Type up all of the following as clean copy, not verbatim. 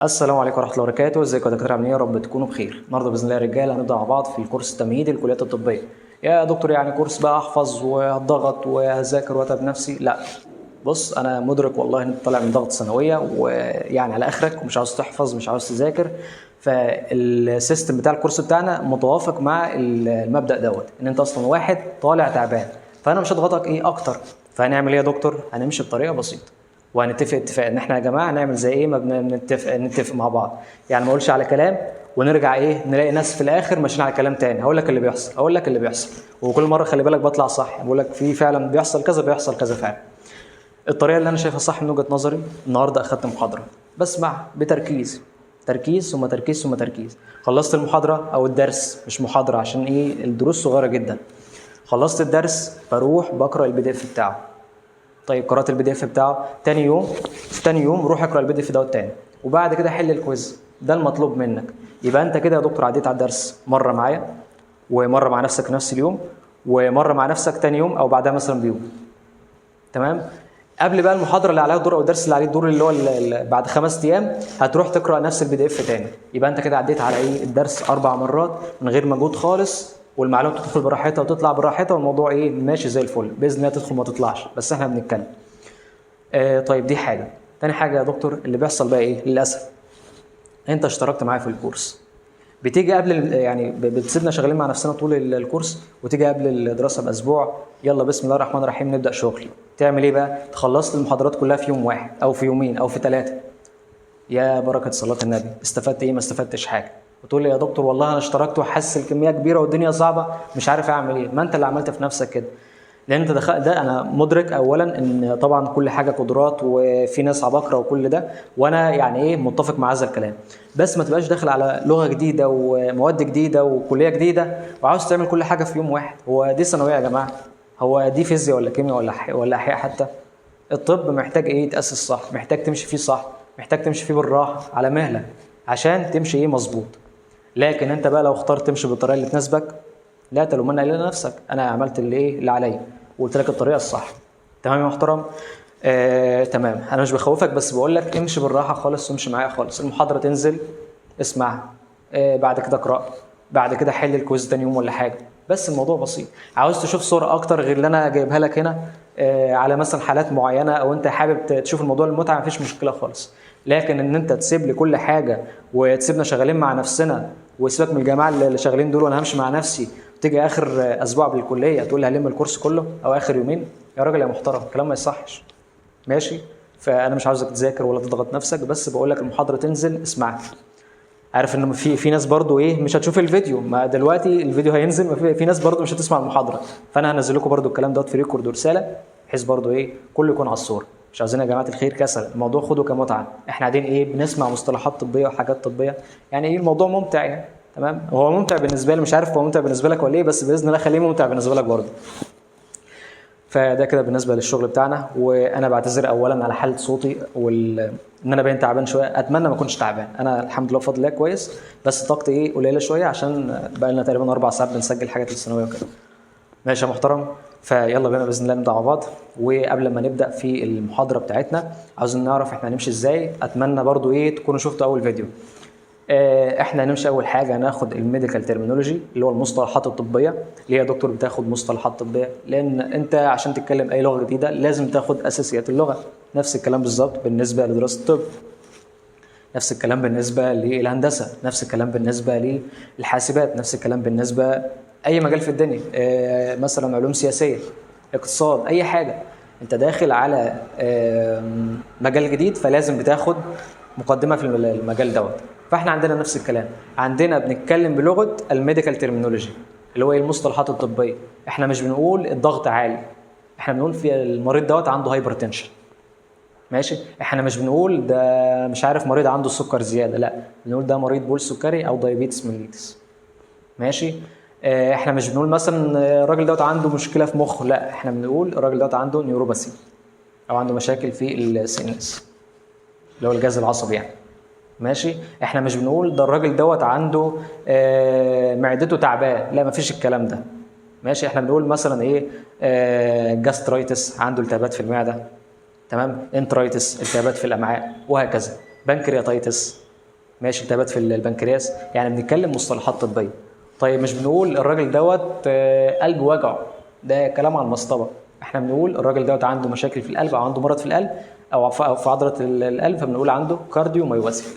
السلام عليكم ورحمة الله وبركاته، ازيكم يا دكاترة عاملين ايه؟ يا رب تكونوا بخير. النهارده بإذن الله يا رجالة هنبدأ مع بعض في الكورس التمهيدي للكليات الطبية. يا دكتور يعني كورس بقى احفظ وهضغط وهذاكر واتعب نفسي؟ لا. بص انا مدرك والله ان انت طالع من ضغط ثانوية ويعني على اخرك ومش عاوز تحفظ مش عاوز تذاكر، فالسيستم بتاع الكورس بتاعنا متوافق مع المبدأ دوت ان انت اصلا واحد طالع تعبان، فانا مش هضغطك ايه اكتر. فهنعمل ايه يا دكتور؟ هنمشي بطريقة بسيطة وهنتفق اتفاق ان احنا يا جماعه نعمل زي ايه ما نتفق مع بعض. يعني ما اقولش على كلام ونرجع ايه نلاقي ناس في الاخر ماشيين على كلام تاني. هقول لك اللي بيحصل وكل مره خلي بالك بطلع صح، بقول لك في فعلا بيحصل كذا فعلا. الطريقه اللي انا شايفها صح من وجهه نظري، النهارده اخدت محاضره بسمع بتركيز، تركيز ثم تركيز ثم تركيز. خلصت المحاضره او الدرس، مش محاضره عشان ايه الدروس صغيره جدا. خلصت الدرس بروح بقرا البي اف بتاعه. طيب قرات البي دي اف بتاعه، تاني يوم روح اقرا البي دي اف دوت تاني، وبعد كده حل الكويز. ده المطلوب منك. يبقى انت كده يا دكتور عديت على الدرس مره معايا، ومره مع نفسك نفس اليوم، ومره مع نفسك تاني يوم او بعدها مثلا بيوم. تمام. قبل بقى المحاضره اللي عليها الدور او الدرس اللي عليه الدور اللي هو بعد 5 ايام هتروح تقرا نفس البي دي اف تاني. يبقى انت كده عديت على ايه الدرس 4 مرات من غير مجهود خالص، والمعلومه تدخل براحتها وتطلع براحتها، والموضوع ايه ماشي زي الفل باذن الله. تدخل ما تطلعش بس احنا بنتكلم. طيب دي حاجه. تاني حاجه يا دكتور اللي بيحصل بقى ايه للاسف، انت اشتركت معايا في الكورس، بتيجي قبل يعني بتسيبنا شغالين مع نفسنا طول الكورس، وتيجي قبل الدراسه باسبوع يلا بسم الله الرحمن الرحيم نبدا شغل. تعمل ايه بقى؟ تخلصت المحاضرات كلها في يوم واحد او في يومين او في 3. يا بركه صلاه النبي، استفدت ايه؟ ما استفدتش حاجه. وتقول لي يا دكتور والله انا اشتركت وحاسس الكميه كبيره والدنيا صعبه مش عارف اعمل ايه. ما انت اللي عملت في نفسك كده، لان انت ده انا مدرك اولا ان طبعا كل حاجه قدرات وفي ناس عباقره وكل ده، وانا يعني ايه متفق مع هذا الكلام. بس ما تبقاش داخل على لغه جديده ومواد جديده وكليه جديده وعاوز تعمل كل حاجه في يوم واحد. هو دي ثانويه يا جماعه؟ هو دي فيزياء ولا كيمياء ولا احياء حتى؟ الطب محتاج ايه يتاسس صح، محتاج تمشي فيه صح، محتاج تمشي فيه بالراحه على مهلك عشان تمشي ايه مظبوط. لكن انت بقى لو اخترت تمشي بالطريقه اللي تناسبك، لا تلومن الا نفسك. انا عملت اللي ايه اللي عليا وقلت لك الطريقه الصح. تمام يا محترم. تمام. انا مش بخوفك بس بقول لك امشي بالراحه خالص وامشي معايا خالص. المحاضره تنزل اسمعها، بعد كده اقرا، بعد كده حل الكويز تاني يوم ولا حاجه. بس الموضوع بسيط. عاوز تشوف صوره اكتر غير اللي انا جايبها لك هنا على مثلا حالات معينه، او انت حابب تشوف الموضوع المتعه، مفيش مشكله خالص. لكن ان انت تسيب لي كل حاجه وتسيبنا شغالين مع نفسنا، وسيبك من الجماعه اللي شغالين دول وانا همشي مع نفسي، تيجي اخر اسبوع بالكليه تقول لي هلم الكورس كله او اخر يومين. يا راجل يا محترم الكلام ما يصحش. ماشي. فانا مش عاوزك تذاكر ولا تضغط نفسك، بس بقول لك المحاضره تنزل اسمعها. عارف ان في ناس برضو ايه مش هتشوف الفيديو، ما دلوقتي الفيديو هينزل، ما في ناس برضو مش هتسمع المحاضره، فانا هنزل لكم برضو الكلام دوت في ريكورد ورساله، بحيث برضو ايه كله يكون على الصوره. مش عاوزين يا جماعه الخير كسل، الموضوع خده كمتعه. احنا قاعدين ايه بنسمع مصطلحات طبيه وحاجات طبيه، يعني ايه الموضوع ممتع يعني. تمام. هو ممتع بالنسبه لي، مش عارف هو ممتع بالنسبه لك ولا ايه، بس باذن الله خليه ممتع بالنسبه لك برضو. فده كده بالنسبه للشغل بتاعنا. وانا بعتذر اولا على حاله صوتي ان انا باين تعبان شويه. اتمنى ما اكونش تعبان، انا الحمد لله بفضل الله كويس، بس طاقتي ايه قليله شويه عشان بقى لنا تقريبا 4 ساعات بنسجل حاجات الثانويه وكده. ماشي يا محترم. فيلا بينا باذن الله نبدا مع بعض. وقبل ما نبدا في المحاضره بتاعتنا عاوزين نعرف احنا هنمشي ازاي. اتمنى برضو ايه تكونوا شفتوا اول فيديو. احنا هنمشي اول حاجه هناخد الميديكال ترمينولوجي اللي هو المصطلحات الطبيه. ليه يا دكتور بتاخد مصطلحات طبيه؟ لان انت عشان تتكلم اي لغه جديده لازم تاخد اساسيات اللغه. نفس الكلام بالظبط بالنسبه لدراسه الطب، نفس الكلام بالنسبه للهندسه، نفس الكلام بالنسبه للحاسبات، نفس الكلام بالنسبه اي مجال في الدنيا. مثلا علوم سياسيه، اقتصاد، اي حاجه. انت داخل على مجال جديد فلازم بتاخد مقدمه في المجال دوت. فاحنا عندنا نفس الكلام، عندنا بنتكلم بلغه الميديكال ترمينولوجي اللي هو المصطلحات الطبيه. احنا مش بنقول الضغط عالي، احنا بنقول في المريض دوت عنده هايبرتنشن. ماشي. احنا مش بنقول ده مش عارف مريض عنده السكر زياده، لا بنقول ده مريض بول سكري او دايابيتس ميليتس. ماشي. احنا مش بنقول مثلا الراجل دوت عنده مشكله في مخه، لا احنا بنقول الراجل دوت عنده نيوروباثي او عنده مشاكل في السي ان اس اللي هو الجهاز العصبي يعني. ماشي. احنا مش بنقول ده الراجل دوت عنده معدته تعبان، لا مفيش الكلام ده. ماشي. احنا بنقول مثلا ايه جاسترايتس عنده التهابات في المعده، تمام، انترايتس التهابات في الامعاء، وهكذا، بنكرياتايتس، ماشي، التهابات في البنكرياس، يعني بنتكلم مصطلحات طبيه. طيب مش بنقول الراجل دوت قلب وجعه، ده كلام على المصطبه. احنا بنقول الراجل دوت عنده مشاكل في القلب او عنده مرض في القلب أو في عضله القلب، فبنقول عنده كارديو مايوباثي،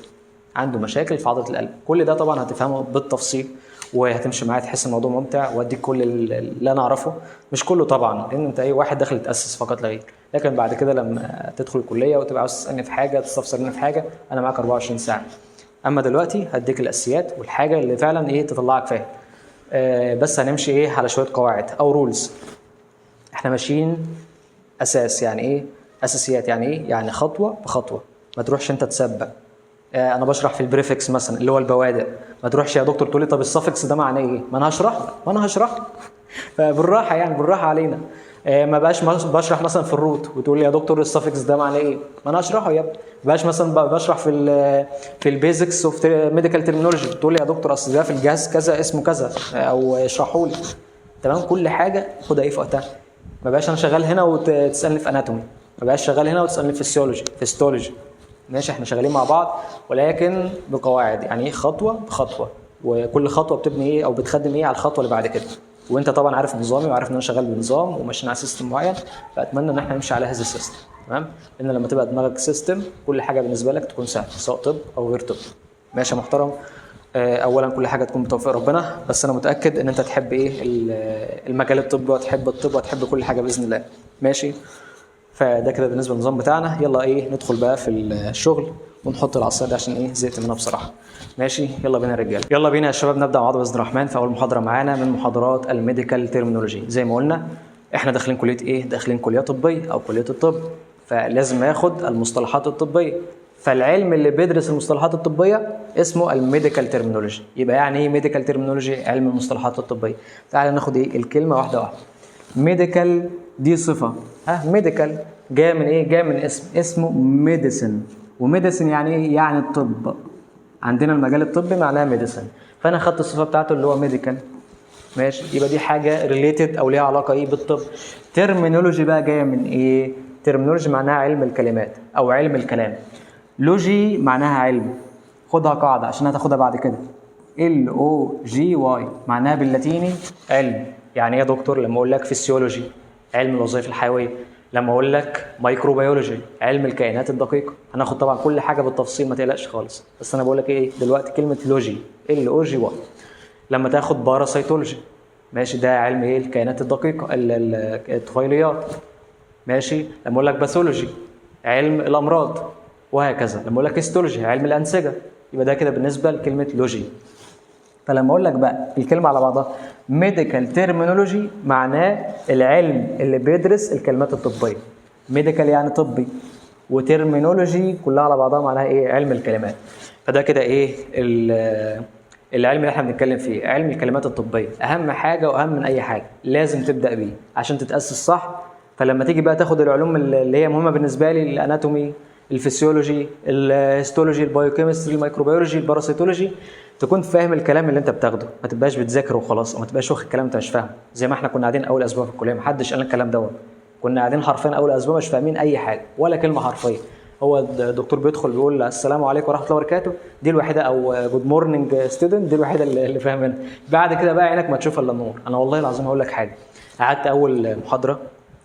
عنده مشاكل في عضله القلب. كل ده طبعا هتفهمه بالتفصيل وهتمشي معايا، تحس الموضوع ممتع واديك كل اللي انا اعرفه، مش كله طبعا لان انت اي واحد داخل تاسس فقط لا غير، لكن بعد كده لما تدخل الكليه وتبقى عاوز تسالني في حاجه، تستفسرني في حاجه، انا معاك 24 ساعه. اما دلوقتي هديك الاساسيات والحاجه اللي فعلا تطلعك فاهم. بس هنمشي على شويه قواعد او رولز. احنا ماشيين اساس، يعني ايه اساسيات؟ يعني ايه؟ يعني خطوه بخطوه، ما تروحش انت تسبق. انا بشرح في البريفكس مثلا اللي هو البوادئ، ما تروحش يا دكتور تقول لي طب السفكس ده معناه ايه؟ ما انا هشرح لك فبالراحه يعني بالراحه علينا. ما بقاش بشرح مثلا في الروت وتقول لي يا دكتور السفكس ده معناه ايه؟ ما انا هشرحه يا ابني. ما بقاش مثلا بشرح في البيزكس اوف ميديكال ترمينولوجي تقول لي يا دكتور اصل ده في الجهاز كذا اسمه كذا او اشرحه لي. تمام، كل حاجه خدها في وقتها. ما بقاش انا شغال هنا وتسالني في اناتومي، ما بقاش شغال هنا وتسالني في فيسيولوجي في هيستولوجي. ماشي، احنا شغالين مع بعض ولكن بقواعد، يعني خطوه بخطوه، وكل خطوه بتبني او بتخدم على الخطوه اللي بعد كده. وانت طبعا عارف نظامي وعارف ان انا شغال بنظام وماشيين على سيستم معين، فاتمنى ان احنا نمشي على هذا السيستم. تمام، لان لما تبقى دماغك سيستم كل حاجه بالنسبه لك تكون سهله، سواء طب او غير طب. ماشي يا محترم. اولا كل حاجه تكون بتوفيق ربنا، بس انا متاكد ان انت تحب المجال الطبي وتحب الطب وتحب كل حاجه باذن الله. ماشي، فده كده بالنسبه للنظام بتاعنا. يلا ندخل بقى في الشغل ونحط العصايه دي عشان زهقت منها بصراحه. ماشي، يلا بينا يا رجاله، يلا بينا يا شباب نبدا مع بعض باذن الرحمن في اول محاضره معانا من محاضرات الميديكال ترمينولوجي. زي ما قلنا احنا داخلين كليه داخلين كليه طبيه او كليه الطب، فلازم ناخد المصطلحات الطبيه. فالعلم اللي بيدرس المصطلحات الطبيه اسمه الميديكال ترمينولوجي. يبقى يعني ايه ميديكال ترمينولوجي؟ علم المصطلحات الطبيه. تعال ناخد الكلمه واحده واحده. ميديكال دي صفه، ميديكال جايه من جايه من اسمه ميديسن، وميديسن يعني ايه؟ يعني الطب. عندنا المجال الطبي معناها ميديسن، فانا خدت الصفه بتاعته اللي هو ميديكال. ماشي، يبقى دي حاجه ريليتد او ليها علاقه بالطب. ترمينولوجي بقى جايه من ترمينولوجي معناها علم الكلمات او علم الكلام. لوجي معناها علم، خدها قاعده عشان هتاخدها بعد كده. LOGY معناها باللاتيني علم. يعني يا دكتور لما اقول لك فيسيولوجي علم الوظائف الحيويه، لما اقول لك مايكروبيولوجي علم الكائنات الدقيقه، هناخد طبعا كل حاجه بالتفصيل ما تقلقش خالص، بس انا بقول لك دلوقتي كلمه لوجي LOGY. لما تاخد باراسيتولوجي، ماشي، ده علم الكائنات الدقيقه الطفيليات. ماشي، لما اقول لك باثولوجي علم الامراض، وهكذا. لما اقول لك هيستولوجي علم الانسجه، يبقى ده كده بالنسبه لكلمه لوجي. فلما اقول لك بقى الكلمه على بعضها ميديكال ترمينولوجي معناه العلم اللي بيدرس الكلمات الطبيه. ميديكال يعني طبي، وترمينولوجي كلها على بعضها معناها علم الكلمات. فده كده العلم اللي احنا بنتكلم فيه، علم الكلمات الطبيه. اهم حاجه واهم من اي حاجه لازم تبدا بيه عشان تتاسس صح. فلما تيجي بقى تاخد العلوم اللي هي مهمه بالنسبه لي، الاناتومي، الفسيولوجي، الهيستولوجي، البايوكيمستري، الميكروبيولوجي، الباراسيتولوجي، تكون فاهم الكلام اللي انت بتاخده، ما تبقاش بتذاكره وخلاص، او ما تبقاش واخد الكلام انت مش فاهمه. زي ما احنا كنا قاعدين اول اسبوع في الكليه، ما حدش قال الكلام دوت. كنا قاعدين حرفيا اول اسبوع مش فاهمين اي حاجه ولا كلمه حرفيا. هو الدكتور بيدخل بيقول السلام عليكم ورحمه الله وبركاته، دي الوحيده، او جود مورنينج ستودنت، دي الوحيده اللي فاهمينها. بعد كده بقى عينك ما تشوف الا النور. انا والله العظيم هقول لك حاجه، قعدت اول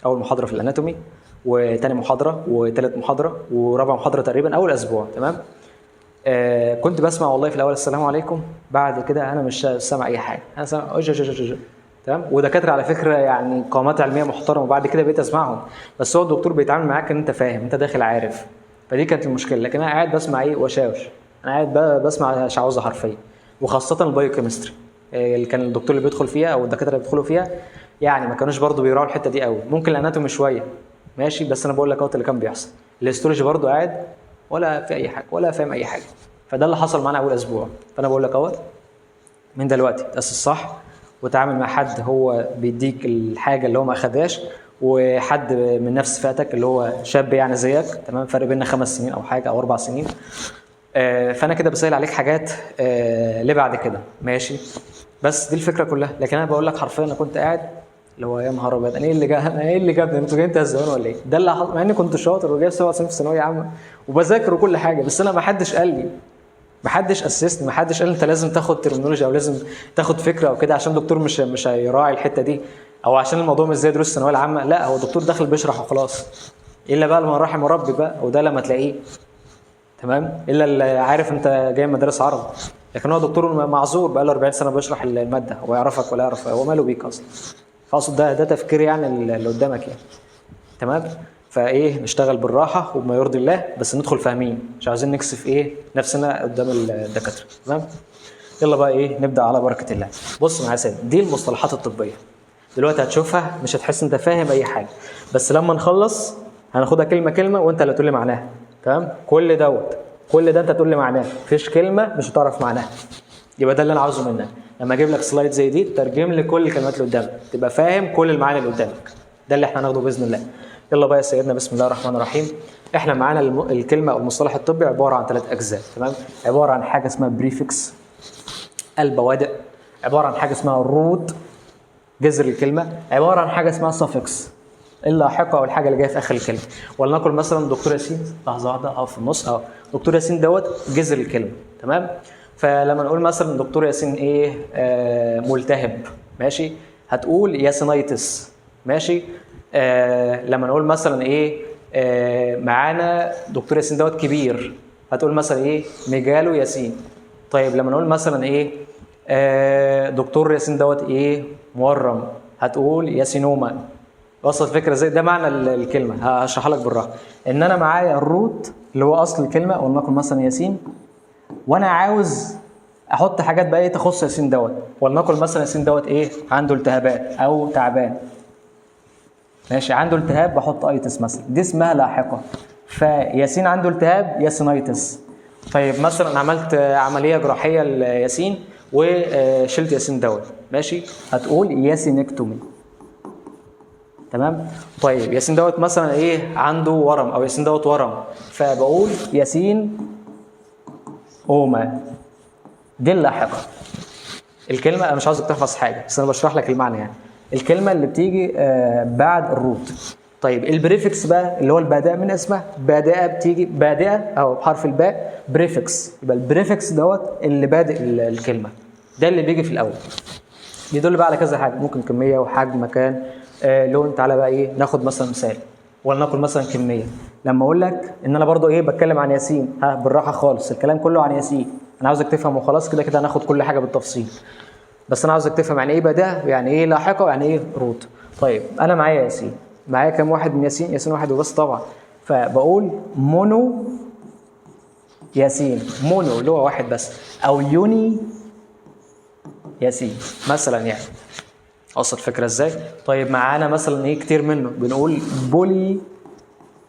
محاضره في الاناتومي، وتاني محاضره وثالث محاضره ورابع محاضره تقريبا اول اسبوع. تمام، كنت بسمع والله في الاول السلام عليكم، بعد كده انا مش سامع اي حاجه، انا سامع تمام. ودكاتره على فكره يعني قامات علميه محترمه، وبعد كده بقيت اسمعهم، بس هو الدكتور بيتعامل معاك ان انت فاهم، انت داخل عارف. فدي كانت المشكله. لكن انا قاعد بسمع وشاوش، انا قاعد بسمع شعوذه حرفيا. وخاصه البايوكيمستري اللي كان الدكتور اللي بيدخل فيها او الدكاتره اللي بيدخلوا فيها يعني ما كانوش برضو بيراعوا الحته دي قوي. ممكن الاناتومي شويه ماشي، بس انا بقول لك اللي كان بيحصل. الهيستولوجي برضو قاعد ولا في اي حاجه ولا فاهم اي حاجه. فده اللي حصل معانا اول اسبوع. فانا بقول لك من دلوقتي تاسس صح، وتعامل مع حد هو بيديك الحاجه اللي هو ما اخدهاش، وحد من نفس فئتك اللي هو شاب يعني زيك. تمام، فرق بيننا 5 سنين او حاجه او 4 سنين. فانا كده بسهل عليك حاجات لبعد كده. ماشي، بس دي الفكره كلها. لكن انا بقول لك حرفيا انا كنت قاعد اللي هو يا نهار ابيض، انا ايه اللي جابني؟ انتوا جايين تهزقوني ولا ايه؟ ده اللي حصل، مع اني كنت شاطر وجايب 97 في ثانويه عامه وبذاكر وكل حاجه، بس انا ما حدش قال لي. محدش اسسني، محدش قال انت لازم تاخد ترمينولوجيا او لازم تاخد فكره او كده عشان دكتور مش هيراعي الحته دي، او عشان الموضوع مش زي دروس الثانويه العامه. لا، هو الدكتور داخل بيشرح وخلاص، الا بقى لما رحم ربي بقى، وده لما تلاقيه تمام، الا اللي عارف انت جاي مدارس عرب. لكن هو دكتور معذور بقى له 40 سنه بيشرح الماده، هو يعرفك ولا يعرف هو ماله بيك اصلا. فاقصد ده تفكير يعني اللي قدامك يعني. تمام. فايه، نشتغل بالراحه وبما يرضي الله، بس ندخل فاهمين، مش عاوزين نكسف ايه نفسنا قدام الدكاتره. تمام. يلا بقى ايه، نبدا على بركه الله. بص معايا يا سيدي، دي المصطلحات الطبيه دلوقتي هتشوفها مش هتحس انت فاهم اي حاجه، بس لما نخلص هناخدها كلمه كلمه وانت اللي هتقول لي معناها. تمام. كل ده انت تقول لي معناه، مفيش كلمه مش هتعرف معناها. يبقى ده اللي انا عاوزه منك، لما اجيب لك سلايد زي دي ترجم لي كل الكلمات اللي قدامك، تبقى فاهم كل المعاني اللي قدامك. ده اللي احنا هناخده باذن الله. يلا بقى يا سيدنا، بسم الله الرحمن الرحيم. احنا معانا الكلمه او المصطلح الطبي عباره عن 3 اجزاء. تمام. عباره عن حاجه اسمها بريفكس، البوادئ، عباره عن حاجه اسمها الروت، جذر الكلمه، عباره عن حاجه اسمها سفكس، اللاحقه او الحاجه اللي جايه في اخر الكلمه. ولنقل مثلا دكتور ياسين، لحظه واحده في النص، دكتور ياسين جذر الكلمه. تمام. فلما نقول مثلا دكتور ياسين ايه، ملتهب، ماشي، هتقول ياسينايتس، ماشي. لما نقول مثلا ايه، معانا دكتور ياسين كبير، هتقول مثلا ايه، ميجالو ياسين. طيب لما نقول مثلا ايه، دكتور ياسين ايه، مورم، هتقول ياسينوما. وصل الفكره ازاي؟ ده معنى الكلمه، هشرحها لك بالراحه. ان انا معايا الروت اللي هو اصل الكلمه، ولنقل مثلا ياسين، وانا عاوز احط حاجات بقى ايه تخص ياسين ولنقل مثلا ياسين ايه، عنده التهابات او تعبان، ماشي، عنده التهاب بحط ايتس مثلا، دي اسمها لاحقه. فياسين عنده التهاب، ياسينايتس. طيب مثلا عملت عمليه جراحيه لياسين وشلت ياسين ماشي، هتقول ياسينكتومي. تمام. طيب ياسين مثلا ايه، عنده ورم او ياسين ورم، فبقول ياسين اوما. دي اللاحقه. الكلمه انا مش عاوزك تحفظ حاجه، بس انا بشرح لك المعنى يعني. الكلمه اللي بتيجي بعد الروت. طيب البريفكس بقى اللي هو البادئه من اسمها، بادئه بتيجي بادئه او بحرف الباء بريفكس، يبقى البريفكس اللي بادئ الكلمه، ده اللي بيجي في الاول. بيدل بقى على كذا حاجه، ممكن كميه وحجم مكان لون. تعالى بقى ايه، ناخد مثلا مثال، ولنقل مثلا كميه. لما اقول لك ان انا برضو ايه بتكلم عن ياسين، بالراحه خالص، الكلام كله عن ياسين، انا عاوزك تفهم وخلاص. كده كده هناخد كل حاجه بالتفصيل، بس انا عاوزك تفهم يعني ايه بدأ، يعني ايه لاحقه، يعني ايه روت. طيب انا معايا ياسين، معايا كام واحد من ياسين؟ ياسين واحد وبس طبعا، فبقول مونو ياسين، مونو اللي هو واحد بس، او يوني ياسين مثلا يعني. اوصل الفكره ازاي؟ طيب معانا مثلا ايه كتير منه، بنقول بولي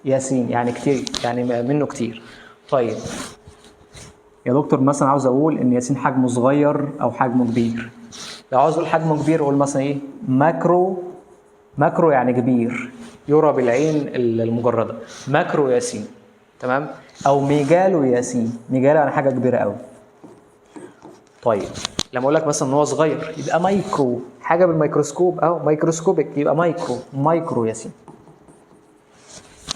ياسين، يعني كتير، يعني منه كتير. طيب يا دكتور مثلا عاوز اقول ان ياسين حجمه صغير او حجمه كبير. لو عاوز اقول حجمه كبير اقول مثلا ايه، ماكرو يعني كبير، يرى بالعين المجرده، ماكرو ياسين. تمام. او ميجالو ياسين، ميجالو يعني حاجه كبيره قوي. طيب لما اقول لك مثلا ان هو صغير يبقى مايكرو، حاجه بالميكروسكوب او مايكروسكوبيك، يبقى مايكرو ياسين.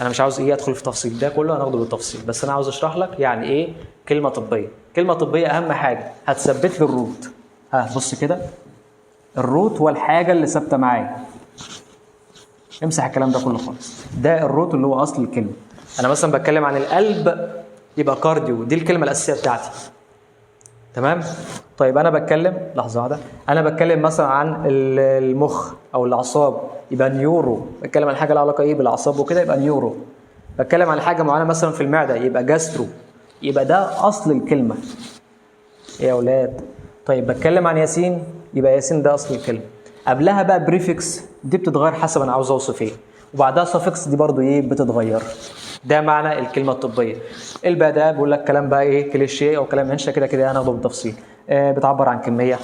انا مش عاوز ايه ادخل في تفصيل، ده كله هناخده بالتفصيل، بس انا عاوز اشرح لك يعني ايه كلمه طبيه. كلمه طبيه اهم حاجه هتثبت لي الروت. بص كده، الروت هو الحاجه اللي ثابته معايا. امسح الكلام ده كله خالص، ده الروت اللي هو اصل الكلمه. انا مثلا بتكلم عن القلب يبقى كارديو، دي الكلمه الاساسيه بتاعتي. تمام. طيب انا بتكلم، لحظه واحده، انا بتكلم مثلا عن المخ او الاعصاب يبقى نيورو، بتكلم عن حاجه لها علاقه ايه بالاعصاب وكده يبقى نيورو. بتكلم عن حاجه معينه مثلا في المعده يبقى جاسترو، يبقى ده اصل الكلمه يا اولاد. طيب بتكلم عن ياسين يبقى ياسين ده اصل الكلمه. قبلها بقى بريفكس، دي بتتغير حسب انا عاوز اوصف ايه، وبعدها سفكس، دي برضو ايه بتتغير. ده معنى الكلمه الطبيه. البدايه بقول لك كلام بقى ايه كليشيه او كلام هنشه، كده كده هناخده بالتفصيل. بتعبر عن كميه،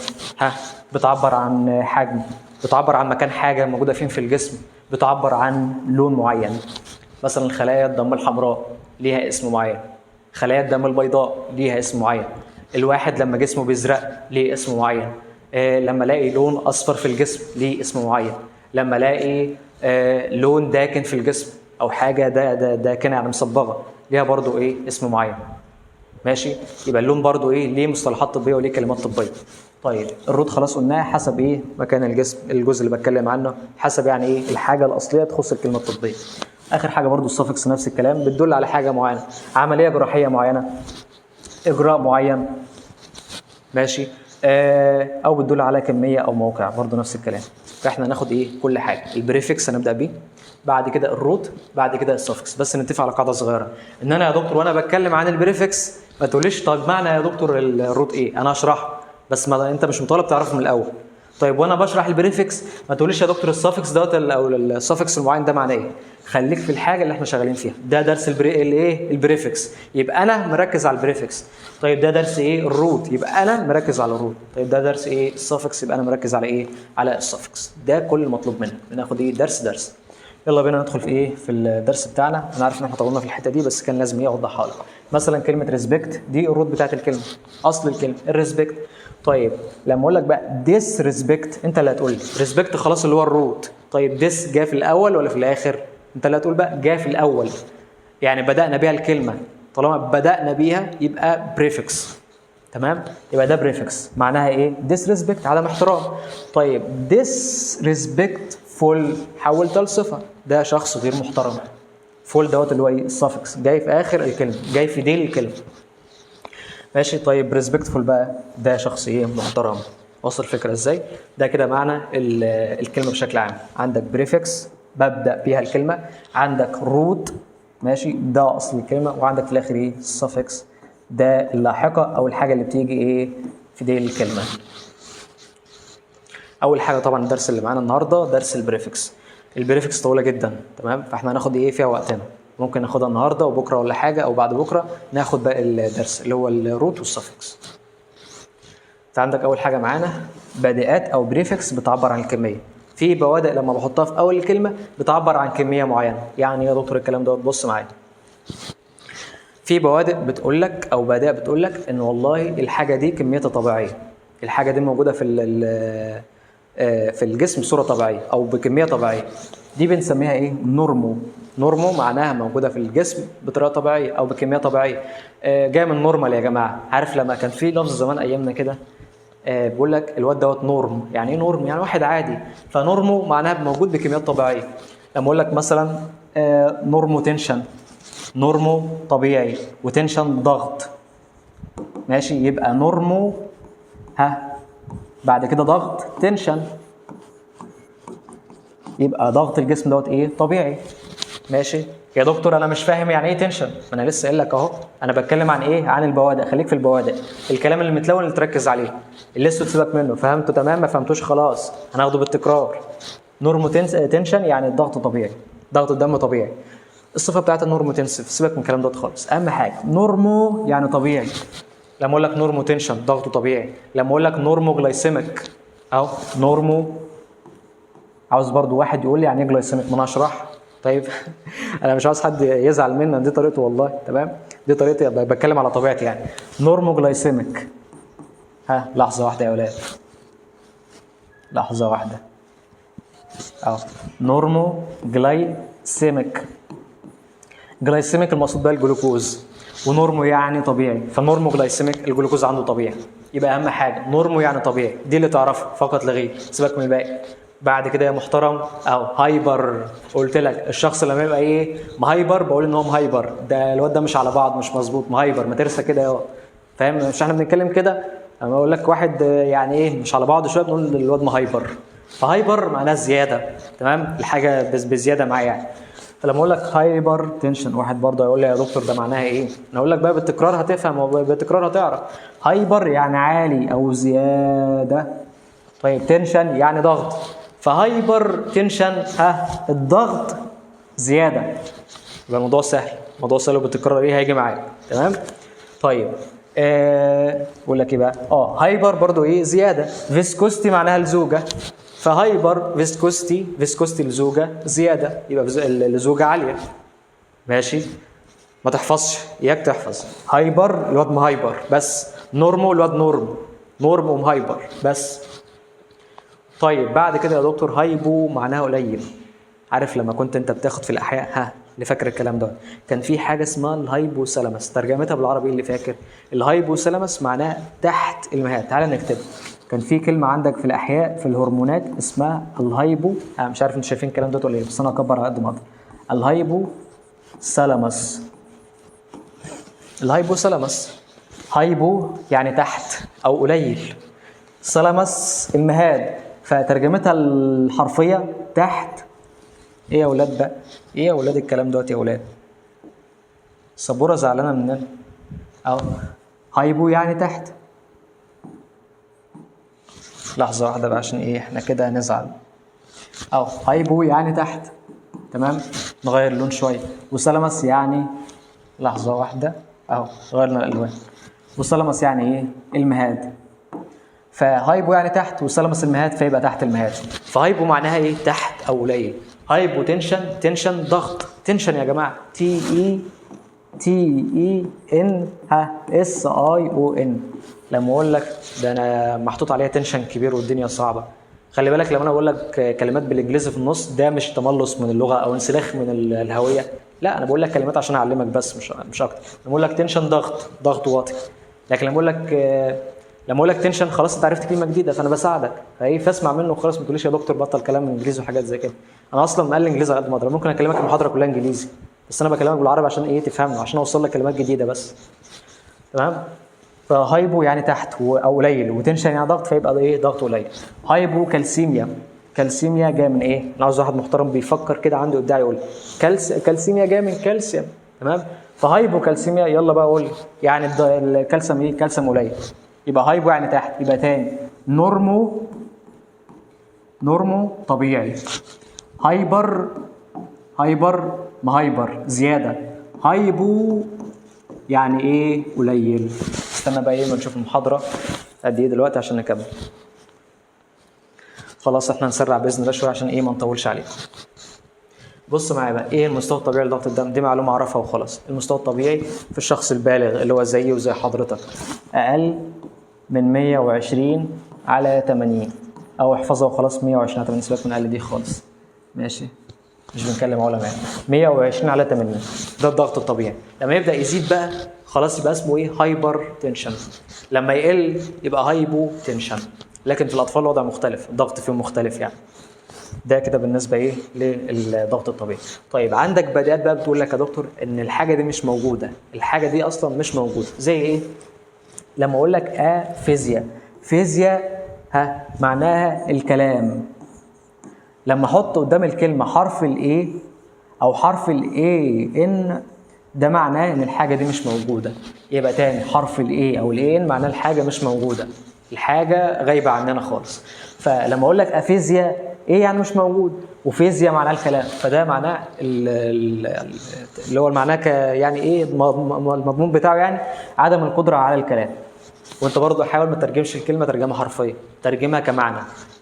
بتعبر عن حجم، بتعبر عن مكان حاجه موجوده فين في الجسم، بتعبر عن لون معين. مثلا خلايا الدم الحمراء ليها اسم معين، خلايا الدم البيضاء ليها اسم معين. الواحد لما جسمه بيزرق ليه اسم معين. لما الاقي لون اصفر في الجسم ليه اسم معين. لما الاقي لون داكن في الجسم او حاجه داكنه يعني مصبغه ليها برضو ايه اسم معين. ماشي. يبقى اللون برضو ايه ليه مصطلحات طبيه وليه كلمات طبيه. طيب الروت خلاص قلناها حسب ايه مكان الجسم، الجزء اللي بتكلم عنه حسب يعني ايه الحاجه الاصليه تخص الكلمه الطبيه. اخر حاجه برضو السفكس نفس الكلام، بتدل على حاجه معينه، عمليه جراحيه معينه، اجراء معين، ماشي، او بتدل على كميه او موقع، برضو نفس الكلام. فاحنا هناخد ايه كل حاجه. البريفكس هنبدا بيه، بعد كده الروت، بعد كده السفكس. بس نتفق على قاعده صغيره، ان انا يا دكتور وانا بتكلم عن البريفكس ما تقوليش طيب معنى يا دكتور الروت ايه، انا هشرحه بس ما انت مش مطالب تعرفه من الاول. طيب وانا بشرح البريفكس ما تقوليش يا دكتور السفكس دوت او السفكس المعين ده معناه ايه. خليك في الحاجه اللي احنا شغالين فيها. ده درس الايه البريفكس، يبقى انا مركز على البريفكس. طيب ده درس ايه الروت، يبقى انا مركز على الروت. طيب ده درس ايه السفكس، يبقى انا مركز على ايه على السفكس. ده كل المطلوب منا، بناخد ايه درس. يلا بينا ندخل في ايه في الدرس بتاعنا. انا عارف ان احنا طولنا في الحته دي بس كان لازم ايه اوضحها لك. مثلا كلمه ريسبكت دي الروت بتاعت الكلمه، اصل الكلمه الريسبكت. طيب لما اقول لك بقى ديس ريسبكت انت اللي هتقول لي ريسبكت خلاص اللي هو الروت. طيب ديس جاء في الاول ولا في الاخر؟ انت اللي هتقول بقى جاء في الاول، يعني بدانا بيها الكلمه، طالما بدانا بيها يبقى بريفكس. تمام، يبقى ده بريفكس معناها ايه ديسريسبكت عدم احترام. طيب ديسريسبكت فول حولتها لصفه، ده شخص غير محترم. فول دوت اللي هو ايه السفكس جاي في اخر الكلمه، جاي في ديل الكلمه، ماشي. طيب ريسبكتفول بقى ده شخص ايه محترم. وصل الفكره ازاي؟ ده كده معنى الكلمه بشكل عام. عندك بريفكس ببدا بيها الكلمه، عندك روت ماشي ده اصل الكلمه، وعندك في الاخر ايه السفكس ده اللاحقه او الحاجه اللي بتيجي ايه في ديل الكلمه. اول حاجه طبعا الدرس اللي معانا النهارده درس البريفكس. البريفكس طويله جدا، تمام، فاحنا هناخد ايه فيها وقتنا، ممكن ناخدها النهارده وبكره ولا حاجه، او بعد بكره ناخد باقي الدرس اللي هو الروت والسفكس. انت عندك اول حاجه معانا بادئات او بريفكس بتعبر عن الكميه. في بوادئ لما بحطها في اول الكلمه بتعبر عن كميه معينه. يعني يا دكتور الكلام دوت بص معايا، في بوادئ بتقول لك او بادئ بتقول لك ان والله الحاجه دي كميتها طبيعيه، الحاجه دي موجوده في الجسم بصوره طبيعيه او بكميه طبيعيه، دي بنسميها ايه نورمو. نورمو معناها موجوده في الجسم بطريقه طبيعيه او بكميه طبيعيه. جايه من نورمال يا جماعه. عارف لما كان في لفظ زمان ايامنا كده بيقول لك الواد دوت نورم، يعني ايه نورم؟ يعني واحد عادي. فنورمو معناها موجود بكميات طبيعيه. لما اقول لك مثلا نورمو تنشن، نورمو طبيعي وتنشن ضغط، ماشي، يبقى نورمو بعد كده ضغط تنشن، يبقى ضغط الجسم دوت ايه طبيعي، ماشي. يا دكتور انا مش فاهم يعني ايه تنشن، ما انا لسه قايل لك اهو، انا بتكلم عن ايه عن البوادئ. خليك في البوادئ، الكلام اللي متلون اللي تركز عليه، اللي اسود سيبك منه. فهمته تمام، ما فهمتوش خلاص هناخده بالتكرار. نورمو تنشن يعني الضغط طبيعي، ضغط الدم طبيعي. الصفه بتاعت النورمو تنسف سيبك من الكلام دوت خالص. اهم حاجه نورمو يعني طبيعي. لما اقول لك نورمو تنشن ضغطه طبيعي، لما اقول لك نورمو جلايسيميك اهو نورمو. عاوز برضو واحد يقول لي يعني ايه جلايسيميك، ما انا اشرح. طيب انا مش عاوز حد يزعل مني، دي طريقته والله، تمام، دي طريقتي بتكلم على طبيعتي يعني. نورمو جلايسيميك لحظه واحده يا اولاد، لحظه واحده اهو نورمو جلايسيميك. جلايسيميك المقصود بها الجلوكوز، ونورمو يعني طبيعي، فنورمو جلايسيميك الجلوكوز عنده طبيعي. يبقى اهم حاجه نورمو يعني طبيعي، دي اللي تعرفها فقط لا غير، سيبك من الباقي. بعد كده يا محترم او هايبر، قلت لك الشخص لما يبقى ايه مهايبر بقول ان هو مهايبر، ده الواد ده مش على بعض مش مظبوط، مهايبر ما ترسى كده اهو، فاهم؟ مش احنا بنتكلم كده لما اقول لك واحد يعني ايه مش على بعض شويه بنقول الواد مهايبر. فهايبر معناه زياده، تمام، الحاجه بزياده معايا يعني. فلما اقول لك هايبر تنشن، واحد برضه هيقول لي يا دكتور ده معناها ايه؟ انا اقول لك بقى بالتكرار هتفهم وبالتكرار هتعرف. هايبر يعني عالي او زياده، طيب تنشن يعني ضغط، فهايبر تنشن الضغط زياده. يبقى الموضوع سهل، الموضوع سهل وبالتكرار ايه هيجي معاك، تمام. طيب اقول لك ايه بقى هايبر برضه ايه زياده. فيسكوستي معناها الزوجه، فهايبر فيسكوستي الزوجه زياده، يبقى الزوجه عاليه، ماشي. ما تحفظش، اياك تحفظ. هايبر الواد مهايبر بس، نورمو الواد نورم ومهايبر بس. طيب بعد كده يا دكتور هايبو معناها قليل. عارف لما كنت انت بتاخد في الاحياء اللي فاكر الكلام ده، كان في حاجه اسمها الهايبوثالاموس، ترجمتها بالعربي اللي فاكر، الهايبوثالاموس معناها تحت المهاد. تعالى نكتبها. كان في كلمه عندك في الاحياء في الهرمونات اسمها الهايبو، انا مش عارف انتوا شايفين الكلام ده ولا ايه، بس انا هكبر على قد ما اقدر. الهايبوثالاموس، الهايبوثالاموس، هايبو يعني تحت او قليل، ثالاموس المهاد، فترجمتها الحرفيه تحت. ايه يا اولاد بقى؟ ايه يا اولاد الكلام دوت يا اولاد؟ سبوره زعلانه مننا اهو. هايبو يعني تحت. لحظه واحده بقى عشان ايه احنا كده هنزعل اهو. هايبو يعني تحت، تمام. نغير اللون شويه. وثالاموس يعني، لحظه واحده اهو غيرنا الالوان. وثالاموس يعني ايه؟ المهاد. فهايبو يعني تحت، وثالاموس المهاد، فيبقى تحت المهاد. فهايبو معناها ايه؟ تحت او قليل. هايبو تنشن، تنشن ضغط، تنشن يا جماعه TENSION. لما اقول لك ده انا محطوط عليها تنشن كبير والدنيا صعبه، خلي بالك لما انا اقول لك كلمات بالانجليزي في النص، ده مش تملص من اللغه او انسلاخ من الهويه، لا انا بقول لك كلمات عشان اعلمك بس، مش اكتر. لما اقول لك تنشن ضغط، ضغط واطي. لكن لما اقول لك تنشن خلاص انت عرفت كلمه جديده، فانا بساعدك فاسمع منه وخلاص. ما تقوليش يا دكتور بطل كلام انجليزي وحاجات زي كده. انا اصلا مقال انجليزي على قد ما اقدر، ممكن اكلمك المحاضره كلها انجليزي، بس انا بكلمك بالعربي عشان ايه؟ تفهمه، عشان اوصل لك كلمات جديده بس، تمام. فهايبو يعني تحت او قليل، وتنشن يعني ضغط، فيبقى ايه؟ ضغط قليل. هايبو كالسيميا، كالسيميا جاي من ايه؟ انا عاوز واحد محترم بيفكر كده عنده ابداع يقول كالسيميا جاي من كالسيوم، تمام. فهايبو كالسيميا، يلا بقى قول لي يعني الكالسيوم ايه؟ كالسيوم قليل، يبقى هايبو يعني تحت. يبقى تاني نورمو طبيعي. هايبر هايبر زياده. هايبو يعني ايه؟ قليل. استنى بقى ايه ما نشوف المحاضره قد ايه دلوقتي عشان نكمل. خلاص احنا هنسرع باذن الله شويه عشان ايه ما نطولش عليكم. بص معايا بقى، ايه المستوى الطبيعي لضغط الدم؟ دي معلومه اعرفها وخلاص. المستوى الطبيعي في الشخص البالغ اللي هو زيي وزي حضرتك اقل من 120/80، او احفظها وخلاص 120/80، سيبك من اقل دي خالص، ماشي؟ مش بنتكلم علماء. 120/80 ده الضغط الطبيعي. لما يبدا يزيد بقى خلاص يبقى اسمه ايه؟ هايبر تنشن. لما يقل يبقى هايبو تنشن. لكن في الاطفال الوضع مختلف، الضغط فيهم مختلف يعني. ده كده بالنسبه ايه؟ للضغط الطبيعي. طيب عندك بدايات بقى بتقول لك يا دكتور ان الحاجه دي مش موجوده، الحاجه دي اصلا مش موجوده. زي ايه؟ لما اقول لك فيزياء، فيزياء معناها الكلام. لما احط قدام الكلمه حرف الاي او حرف الاي ان، ده معناه ان الحاجه دي مش موجوده. يبقى تاني حرف الاي او الاي ان معناه الحاجه مش موجوده، الحاجه غايبه عننا خالص. فلما اقول لك افيزياء، ايه يعني مش موجود، وفيزياء معناه الكلام، فده معناه اللي هو المعناه يعني ايه؟ المضمون بتاعه يعني عدم القدره على الكلام. وانت برضه حاول ما ترجمش الكلمه ترجمه حرفيه، ترجمها كمعنى.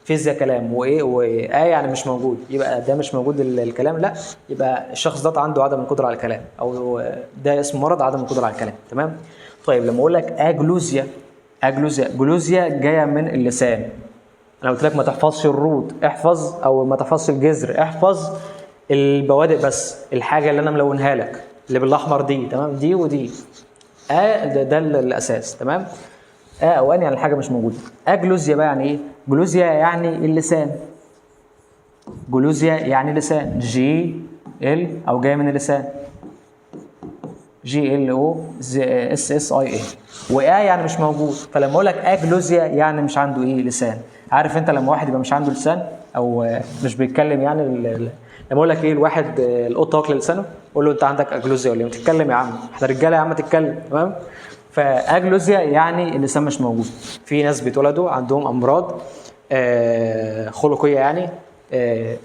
فيزياء كلام، وايه يعني مش موجود، يبقى ده مش موجود الكلام، لا يبقى الشخص ده عنده عدم القدره على الكلام، او ده اسمه مرض عدم القدره على الكلام، تمام. طيب لما اقول لك اجلوزيا، جلوزيا جايه من اللسان. انا قلت لك ما تحفظش الروت، احفظ، او ما تحفظش الجذر، احفظ البوادئ بس، الحاجه اللي انا ملونها لك اللي بالاحمر دي، تمام، دي ودي. ده الاساس، تمام. او يعني الحاجه مش موجوده. جلوزيا بقى يعني ايه؟ جلوزيا يعني اللسان. جلوزيا يعني لسان، جي ال او جاي من اللسان، GLOSSIA. يعني مش موجود. فلما اقول لك جلوزيا يعني مش عنده ايه؟ لسان. عارف انت لما واحد يبقى مش عنده لسان او مش بيتكلم يعني لما اقول لك ايه؟ الواحد القطه واكله لسانه، قول له انت عندك اجلوزيا ولا ما تتكلم يا عم، احنا رجاله يا عم تتكلم، تمام. فاجلوزيا يعني اللسان مش موجود. في ناس بيتولدوا عندهم امراض خلقيه يعني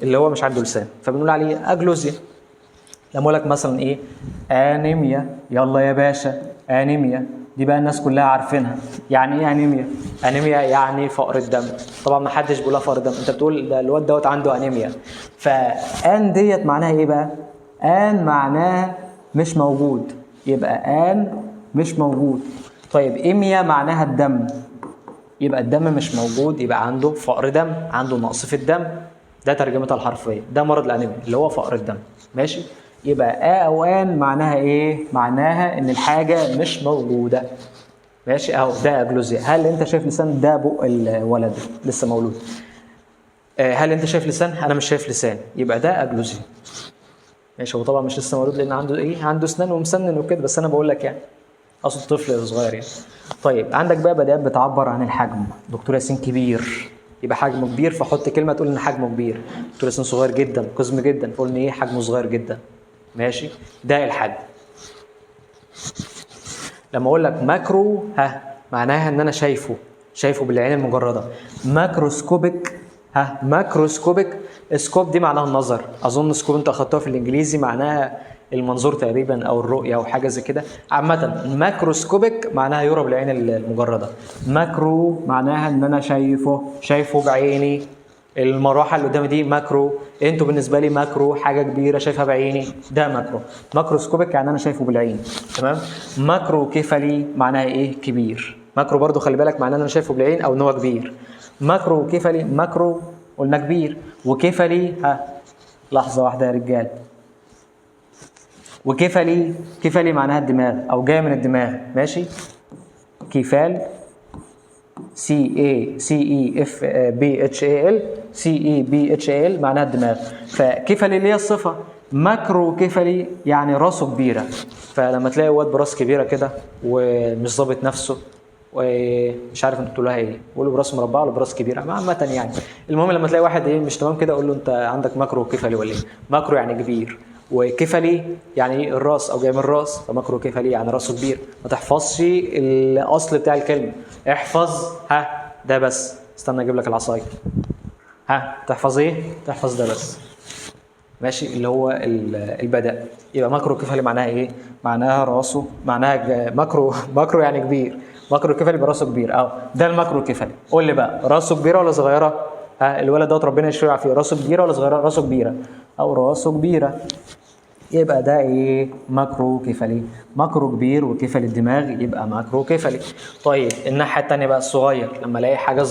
اللي هو مش عنده لسان، فبنقول عليه اجلوزيا. لما اقول لك مثلا ايه؟ انيميا، يلا يا باشا انيميا، دي بقى الناس كلها عارفينها. يعني ايه انيميا؟ انيميا يعني فقر الدم. طبعا ما حدش بيقولها فقر الدم، انت بتقول ده الواد دوت عنده انيميا. فان ديت معناها ايه بقى؟ ان معناها مش موجود، يبقى ان مش موجود. طيب ايميا معناها الدم، يبقى الدم مش موجود، يبقى عنده فقر دم، عنده نقص في الدم. ده ترجمتها الحرفيه، ده مرض الانيميا اللي هو فقر الدم، ماشي. يبقى او ان معناها ايه؟ معناها ان الحاجه مش موجوده. ماشي اهو ده اجلوزيا. هل انت شايف لسان؟ ده بق الولد لسه مولود. هل انت شايف لسان؟ انا مش شايف لسان، يبقى ده اجلوزيا. ماشي. هو طبعا مش لسه مولود لان عنده ايه؟ عنده اسنان ومسنن وكده، بس انا بقول لك يعني اقصد طفل صغير يعني. طيب عندك بقى بدات بتعبر عن الحجم. دكتور ياسين كبير، يبقى حجمه كبير، فحط كلمه تقول ان حجمه كبير. دكتور ياسين صغير جدا، قزم جدا، فقول ان ايه؟ حجمه صغير جدا. ماشي. ده الحجم. لما اقول لك ماكرو معناها ان انا شايفه بالعين المجرده. ماكروسكوبيك ماكروسكوبيك. سكوب دي معناها النظر، اظن سكوب انت اخدتوها في الانجليزي معناها المنظور تقريبا او الرؤيه او حاجه زي كده. عامه ماكروسكوبيك معناها يرى بالعين المجرده. ماكرو معناها ان انا شايفه بعيني. المروحه اللي قدامي دي ماكرو. انتوا بالنسبه لي ماكرو حاجه كبيره شايفها بعيني، ده ماكرو. ماكروسكوبيك يعني انا شايفه بالعين. تمام. ماكرو كيفالي معناها ايه؟ كبير. ماكرو برضو خلي بالك معناه ان انا شايفه بالعين او ان هو كبير. ماكرو كيفالي. ماكرو قلنا كبير، وكيفالي لحظه واحده يا رجال. كيفالي معناها الدماغ او جايه من الدماغ. ماشي. كيفال CEFBHAL معناها الدماغ. فكيفالي اللي هي الصفه. ماكرو كيفالي يعني راسه كبيره. فلما تلاقي واد براس كبيره كده ومش ظابط نفسه ومش عارف انتوا بتقولوها ايه، بيقولوا براس مربعه ولا براس كبيره عامه يعني. المهم لما تلاقي واحد ايه مش تمام كده قول له انت عندك ماكرو كيفالي ولا ايه؟ ماكرو يعني كبير، وكيفالي يعني الراس او جاي من الراس، فماكرو كيفالي يعني راسه كبير. ما تحفظش الاصل بتاع الكلمه، احفظ ده بس. استنى اجيب لك العصايه. تحفظ ايه؟ تحفظ ده بس. ماشي. اللي هو البدء. يبقى ماكرو كيفالي معناها ايه؟ معناها راسه، معناها ماكرو يعني كبير. ماكرو كيفالي براسه كبير. ده الماكرو كيفالي. قول لي بقى راسه كبيره ولا صغيره؟ الولد دوت ربنا يشفيه فيه، راسه كبيره ولا صغيره؟ راسه كبيره او راسه كبيره. يبقى ده ايه؟ ماكرو كيفالي. ماكرو كبير وكيفالي الدماغ يبقى ماكرو كيفالي. طيب الناحيه الثانيه بقى الصغير. لما الاقي حاجه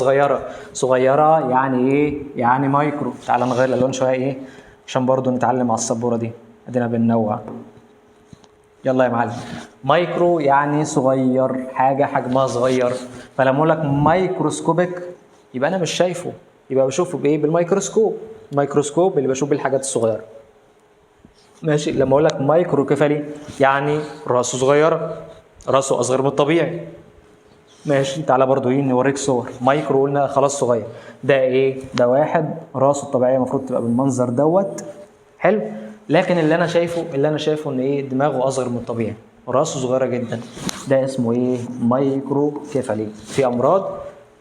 صغيره يعني ايه؟ يعني مايكرو. تعال نغير الالوان شويه ايه عشان برضو نتعلم على السبوره دي، ادينا بننوع. يلا يا معلم. مايكرو يعني صغير، حاجه حجمها صغير. فلما اقول لك مايكروسكوبيك يبقى انا مش شايفه، يبقى بشوفه بايه؟ بالميكروسكوب. الميكروسكوب اللي بشوف بالحاجات الصغيره. ماشي. لما اقول لك مايكرو كيفالي يعني راسه صغيره، راسه اصغر من الطبيعي. ماشي. تعالى برضو نوريك صور. مايكرو قلنا خلاص صغير. ده ايه؟ ده واحد راسه الطبيعيه المفروض تبقى بالمنظر دوت. حلو. لكن اللي انا شايفه ان ايه؟ دماغه اصغر من الطبيعي، راسه صغيره جدا. ده اسمه ايه؟ مايكرو كيفالي. في امراض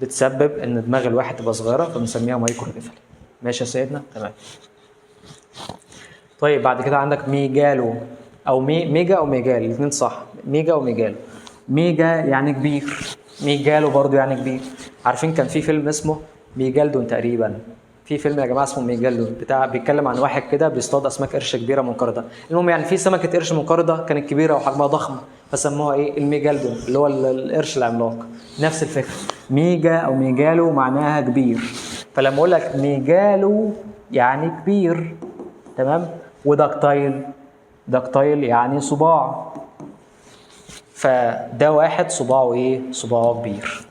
بتسبب ان دماغ الواحد تبقى صغيره فبنسميها مايكرو كيفالي. ماشي يا سيدنا؟ تمام. طيب بعد كده عندك ميجالو او ميجا او ميجال، الاثنين صح. ميجا وميجالو. ميجا يعني كبير، ميجالو برضو يعني كبير. عارفين كان في فيلم اسمه ميجالدون تقريبا؟ في فيلم يا جماعه اسمه ميجالدون بتاع بيتكلم عن واحد كده بيصطاد اسماك قرش كبيره منقرضه. المهم يعني في سمكه قرش منقرضه كانت كبيره وحجمها ضخم فسموها ايه؟ الميجالدون اللي هو القرش العملاق. نفس الفكره. ميجا او ميجالو معناها كبير. فلما اقول لك ميجالو يعني كبير. تمام. ودكتايل يعني صباع. فده واحد صباعه ايه؟ صباعه كبير.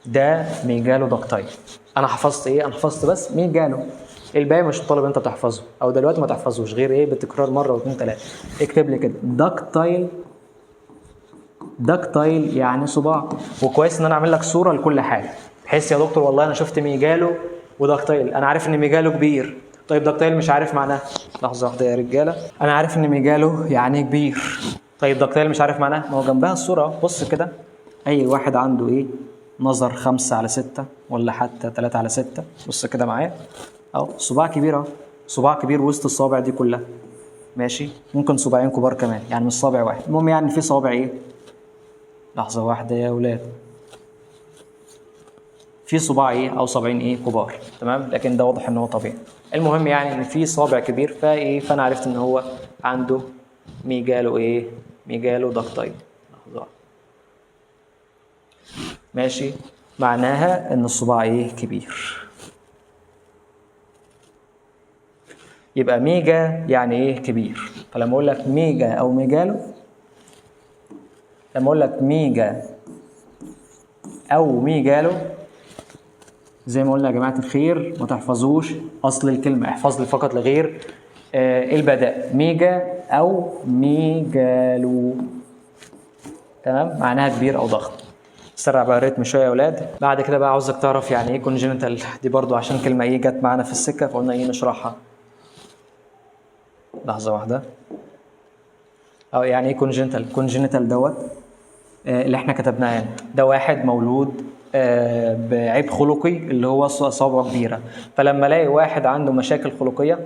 ده ميجالو دكتايل. انا حفظت ايه؟ انا حفظت بس ميجالو. الباقي مش طالب انت تحفظه او دلوقتي ما تحفظوش غير ايه؟ بالتكرار مره واثنين ثلاثه. اكتب لي كده دكتايل يعني صباع. وكويس ان انا اعمل لك صوره لكل حاجه بحيث يا دكتور والله انا شفت ميجالو ودكتايل، انا عارف ان ميجالو كبير. طيب دكتايل مش عارف معناه. لحظه واحده يا رجاله. انا عارف ان ميجالو يعني كبير. طيب دكتايل مش عارف معناه. ما هو جنبها الصوره. بص كده. اي واحد عنده ايه؟ نظر 5/6 ولا حتى 3/6. بص كده معايا اهو. صباع كبير اهو. صباع كبير وسط الصوابع دي كلها. ماشي. ممكن صباعين كبار كمان يعني مش صابع واحد. المهم يعني في صوابع ايه؟ لحظه واحده يا اولاد. في صباع ايه او صابعين ايه؟ كبار. تمام. لكن ده واضح ان هو طبيعي. المهم يعني ان في صابع كبير فانا عرفت ان هو عنده ميجالو ايه؟ ميجالو دكتايل. لحظه. ماشي. معناها ان الصباع ايه؟ كبير. يبقى ميجا يعني ايه؟ كبير. فلما اقول لك ميجا او ميجالو، لما اقول لك ميجا او ميجالو، زي ما قلنا يا جماعه الخير ما تحفظوش اصل الكلمه، احفظ لي فقط لغير البداء. ميجا او ميجالو، تمام، معناها كبير او ضخم. سرع بقى الريتم شويه يا اولاد. بعد كده بقى عاوزك تعرف يعني ايه كونجينيتال، دي برضو عشان كلمه ايه جت معانا في السكه فقلنا ايه نشرحها. لحظه واحده. او يعني ايه كونجينيتال؟ كونجينيتال دوت اللي احنا كتبناه يعني، ده واحد مولود بعيب خلقي اللي هو اصابه كبيره. فلما الاقي واحد عنده مشاكل خلقيه،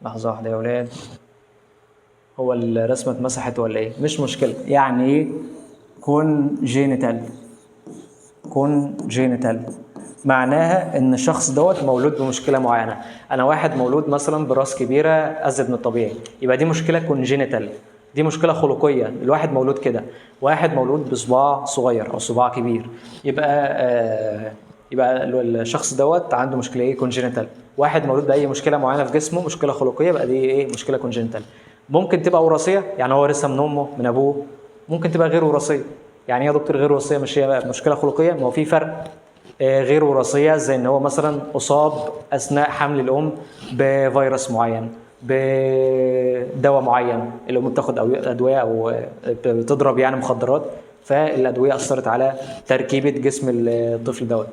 لحظه واحده يا اولاد، هو الرسمه اتمسحت ولا ايه؟ مش مشكله. يعني ايه كونجينيتال؟ كونجينيتال معناها ان الشخص دوت مولود بمشكله معينه. انا واحد مولود مثلا براس كبيره ازيد من الطبيعي، يبقى دي مشكله كونجينيتال، دي مشكله خلقيه، الواحد مولود كده. واحد مولود بصباع صغير او صباع كبير، يبقى الشخص دوت عنده مشكله ايه؟ كونجينيتال. واحد مولود باي مشكله معينه في جسمه، مشكله خلقيه، يبقى دي ايه؟ مشكله كونجينيتال. ممكن تبقى وراثيه، يعني هو ورثها من امه من ابوه. ممكن تبقى غير وراثيه. يعني ايه يا دكتور غير وراثيه مش هي مشكله خلقيه؟ ما هو في فرق. غير وراثيه زي ان هو مثلا اصاب اثناء حمل الام بفيروس معين، بدواء معين، الام بتاخد ادويه او بتضرب يعني مخدرات، فالادويه اثرت على تركيبه جسم الطفل دوت.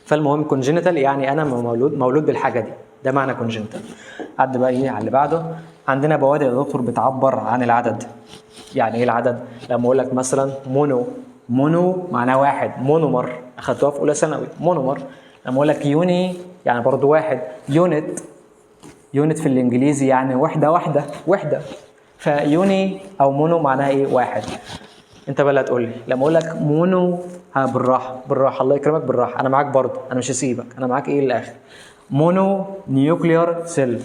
فالمهم كونجينيتال يعني انا مولود بالحاجه دي، ده معنى كونجينيتال. عد بقى ايه على اللي بعده. عندنا بوادئ يا دكتور بتعبر عن العدد. يعني ايه العدد؟ لما اقول لك مثلا مونو معناه واحد، مونومر اخدتوها في اولى ثانوي، مونومر. لما اقول لك يوني يعني برضو واحد، يونت في الانجليزي يعني وحده. فيوني او مونو معناها ايه؟ واحد. انت بقى اللي هتقول لي لما اقول لك مونو، بالراحه الله يكرمك، بالراحه، انا معاك برضو، انا مش هسيبك، انا معاك ايه للاخر. مونو نيوكليار سيل.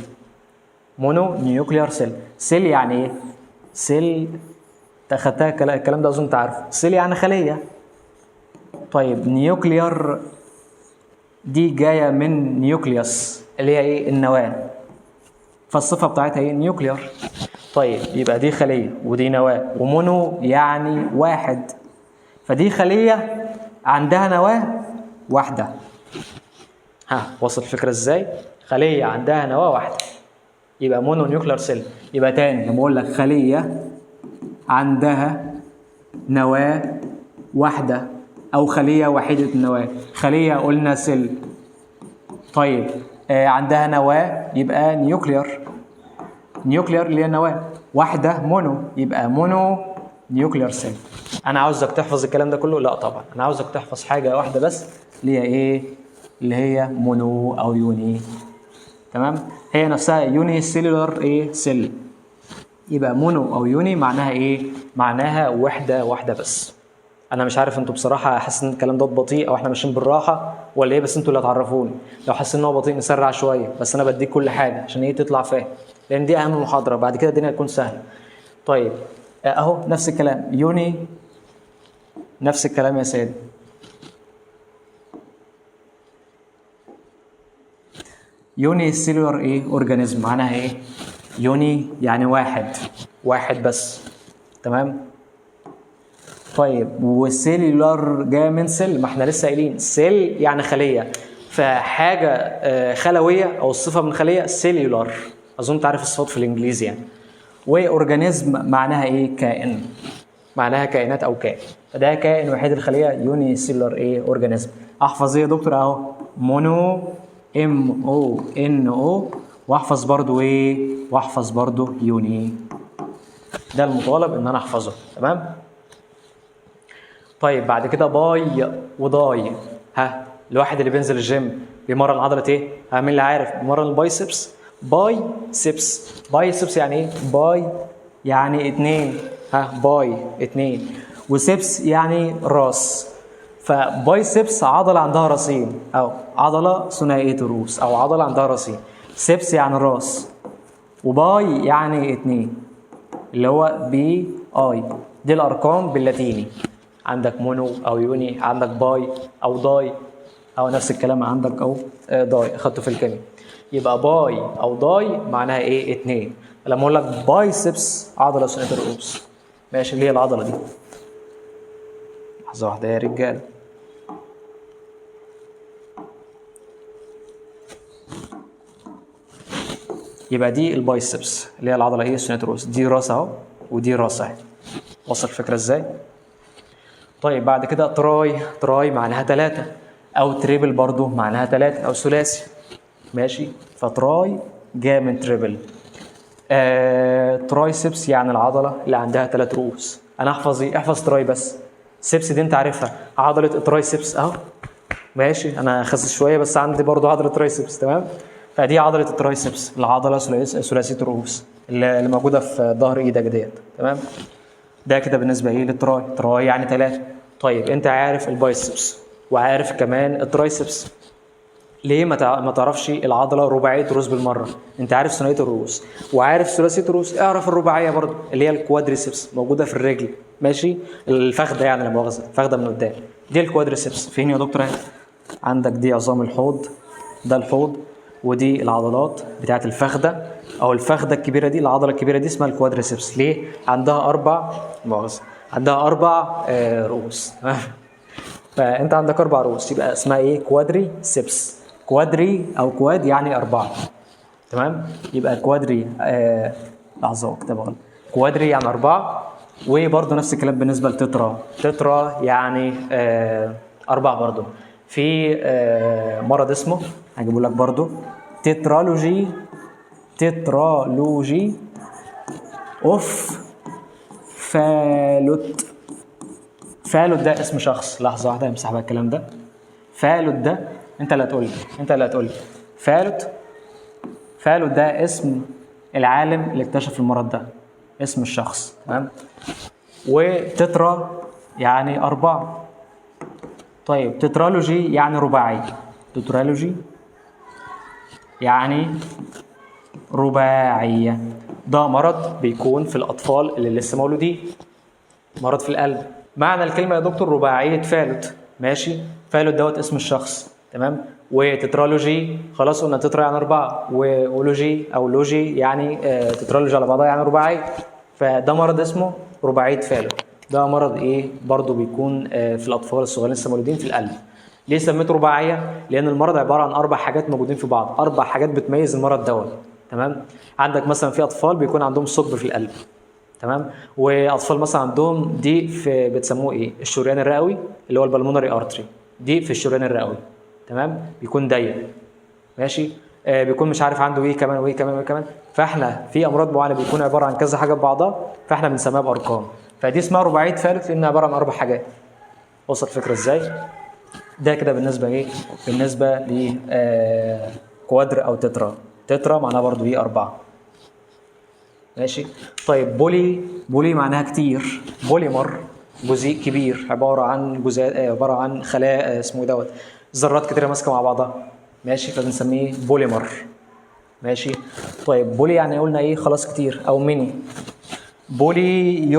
مونو نيوكليار سيل يعني ايه؟ سيل اخدتها الكلام ده اظن انت عارفه. سيل يعني خليه. طيب نيوكليار دي جايه من نيوكليوس اللي هي ايه؟ النواه، فالصفه بتاعتها ايه؟ نيوكليار. طيب يبقى دي خليه ودي نواه، ومونو يعني واحد، فدي خليه عندها نواه واحده. وصل الفكره ازاي؟ خليه عندها نواه واحده يبقى مونو نيوكليار سيل. يبقى تاني لما اقول لك خليه عندها نواه واحده او خليه وحيده النواه، خليه قلنا سيل. طيب عندها نواه يبقى نيوكليار اللي هي النواه، واحده مونو يبقى مونو نيوكليار سيل. انا عاوزك تحفظ الكلام ده كله؟ لا طبعا، انا عاوزك تحفظ حاجه واحده بس اللي هي ايه؟ اللي هي مونو او يوني. تمام، هي نفسها يوني سيلولار ايه؟ سيل. يبقى مونو او يوني معناها ايه؟ معناها واحده بس. انا مش عارف انتوا بصراحه حاسس ان الكلام ده بطيء او احنا ماشيين بالراحه ولا ايه، بس انتوا اللي هتعرفوني. لو حاسين ان هو بطيء نسرع شويه، بس انا بديك كل حاجه عشان ايه؟ تطلع فاهم، لان دي اهم محاضره، بعد كده الدنيا هتكون سهله. طيب اهو نفس الكلام يوني، نفس الكلام يا سيدي. يوني سيلولار ايه؟ اورجانيزم. معناها ايه؟ يوني يعني واحد بس. تمام. طيب والسيلولار جايه من سيل، ما احنا لسه قايلين سيل يعني خليه، فحاجه خلويه او الصفه من خليه سيلولار، اظن تعرف الصفات في الانجليزي يعني. واورجانيزم معناها ايه؟ كائن، معناها كائنات او كائن، فده كائن وحيد الخليه يوني سيلولار ايه؟ اورجانيزم. احفظ ايه يا دكتور؟ اهو مونو MONO، واحفظ برضو ايه؟ واحفظ برضو يوني. ده المطالب ان انا احفظه. تمام. طيب بعد كده باي وداي. الواحد اللي بينزل الجيم بيمرن عضله ايه؟ مين اللي عارف؟ بيمرن البايسبس. بايسبس يعني ايه؟ باي يعني اتنين، باي اتنين، وسبس يعني راس. فبايسبس عضله عندها راسين، او عضله ثنائيه الرؤوس، او عضله عندها راسين. سبس يعني الراس، وباي يعني اتنين اللي هو بي اي. دي الارقام باللاتيني. عندك مونو او يوني، عندك باي او داي، او نفس الكلام عندك او داي اخدته في الكيمياء. يبقى باي او داي معناها ايه؟ اتنين. لما اقول لك بايسبس عضله ثنائيه الرؤوس، ماشي، اللي هي العضله دي. لحظه واحده يا رجاله. يبقى دي البايسبس اللي هي العضله ايه ثنائيه الرؤوس، دي راس اهو ودي راس اهي. وصل الفكره ازاي؟ طيب بعد كده تراي معناها 3، او تريبل برضو معناها 3 او ثلاثي، ماشي. فتراي جاء من تريبل. ترايسبس يعني العضله اللي عندها 3 رؤوس. انا احفظ ايه؟ احفظ تراي بس. سبس دي انت عارفها، عضله الترايسبس اهو، ماشي. انا خس شويه بس عندي برضو عضله ترايسبس، تمام. فدي عضله الترايسبس، العضله ثلاثيه الرؤوس اللي موجوده في ظهر ايدك ديت، تمام. ده كده بالنسبه ايه للتراي. تراي يعني 3. طيب انت عارف البايسبس وعارف كمان الترايسبس، ليه ما تعرفش العضله رباعيه الرؤوس بالمره؟ انت عارف ثنائيه الرؤوس وعارف ثلاثيه الرؤوس، اعرف الرباعيه برضو اللي هي الكوادريسبس، موجوده في الرجل، ماشي، الفخده يعني، لا مؤاخذه، الفخده من قدام، دي الكوادريسبس. فين يا دكتور؟ عندك دي عظام الحوض، ده الحوض، ودي العضلات بتاعت الفخده، او الفخده الكبيره دي، العضله الكبيره دي اسمها الكوادريسبس. ليه؟ عندها 4 مؤاخذه، عندها 4 رؤوس. فانت عندك 4 رؤوس، يبقى اسمها ايه؟ كوادري سبس. كوادري او كواد يعني 4، تمام. يبقى كوادري لحظه اكتبها غلط، كوادري يعني 4. وبرده نفس الكلام بالنسبه لتترا، تترا يعني 4 برده. في مرض اسمه، هجيبه لك برده، تترالوجي اوف فالوت. فالوت ده اسم شخص. لحظه واحده امسح بقى الكلام ده. فالوت ده انت اللي هتقول لي فالوت ده اسم العالم اللي اكتشف المرض ده، اسم الشخص، تمام. وتترا يعني 4. طيب تترالوجي يعني رباعي، تترالوجي يعني رباعيه. ده مرض بيكون في الاطفال اللي لسه مولودين، مرض في القلب. معنى الكلمه يا دكتور رباعيه فالوت، ماشي. فالوت دوت اسم الشخص، تمام. وتترالوجي خلاص قلنا تترا يعني 4، ولوجي او لوجي يعني تترالوجي على بعضها يعني رباعي. فده مرض اسمه رباعيه فالوت. ده مرض ايه برضو بيكون في الاطفال الصغيرين لسه مولودين في القلب. ليه سميته رباعيه؟ لان المرض عباره عن 4 حاجات موجودين في بعض، 4 حاجات بتميز المرض دوت، تمام. عندك مثلا في اطفال بيكون عندهم ثقب في القلب، تمام. واطفال مثلا عندهم ضيق في بتسموه ايه؟ الشريان الرئوي اللي هو البلمونري ارتري، ضيق في الشريان الرئوي، تمام، بيكون ضيق، ماشي. بيكون مش عارف عنده ايه كمان وايه كمان وايه كمان. فاحنا في امراض معينه بيكون عباره عن كذا حاجه ببعضها، فاحنا بنسميها بارقام. فدي اسمها رباعيه فالوت لانها عباره عن 4 حاجات. وصل الفكره ازاي؟ ده كده بالنسبه ايه؟ بالنسبه ل كوادر او تترا. تترا معناها برضو ايه؟ 4، ماشي. طيب بولي معناها كتير. بوليمر جزيء كبير، عباره عن جزيء، عباره عن خلايا اسمه دوت ذرات كتيره ماسكه مع بعضها، ماشي. فبنسميه بوليمر، ماشي. طيب بولي يعني قلنا ايه؟ خلاص كتير او ميني. بولي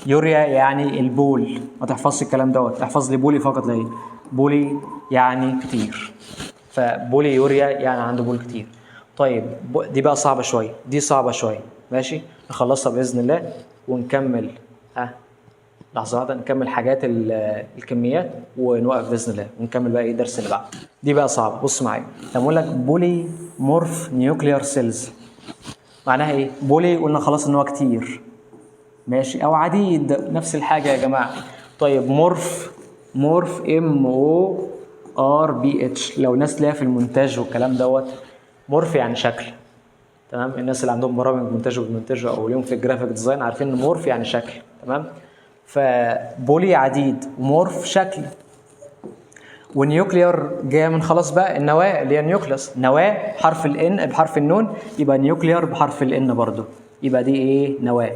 يوريا يعني البول. ما تحفظش الكلام دوت، احفظ لي بولي فقط لا غير. بولي يعني كتير، فبولي يوريا يعني عنده بول كتير. طيب دي بقى صعبه شويه، دي صعبه شويه، ماشي. نخلصها باذن الله ونكمل. لحظه واحده نكمل حاجات الكميات ونوقف باذن الله ونكمل بقى ايه الدرس اللي بعده. دي بقى صعبه، بص معايا. لما اقول لك بولي مورف نيوكليار سيلز، معناها ايه؟ بولي قلنا خلاص ان هو كتير، ماشي، او عديد، نفس الحاجه يا جماعه. طيب مورف MORPH، لو ناس ليها في المونتاج والكلام دوت، مورف يعني شكل، تمام. الناس اللي عندهم برامج مونتاج وبيمونتاجوا او اليوم في الجرافيك ديزاين عارفين ان مورف يعني شكل، تمام. فبولي عديد ومورف شكل. ونيوكليار جايه من خلاص بقى النواه اللي هي نيوكليوس، نواه حرف الان بحرف النون، يبقى نيوكليار بحرف الان برضو، يبقى دي ايه؟ نواه.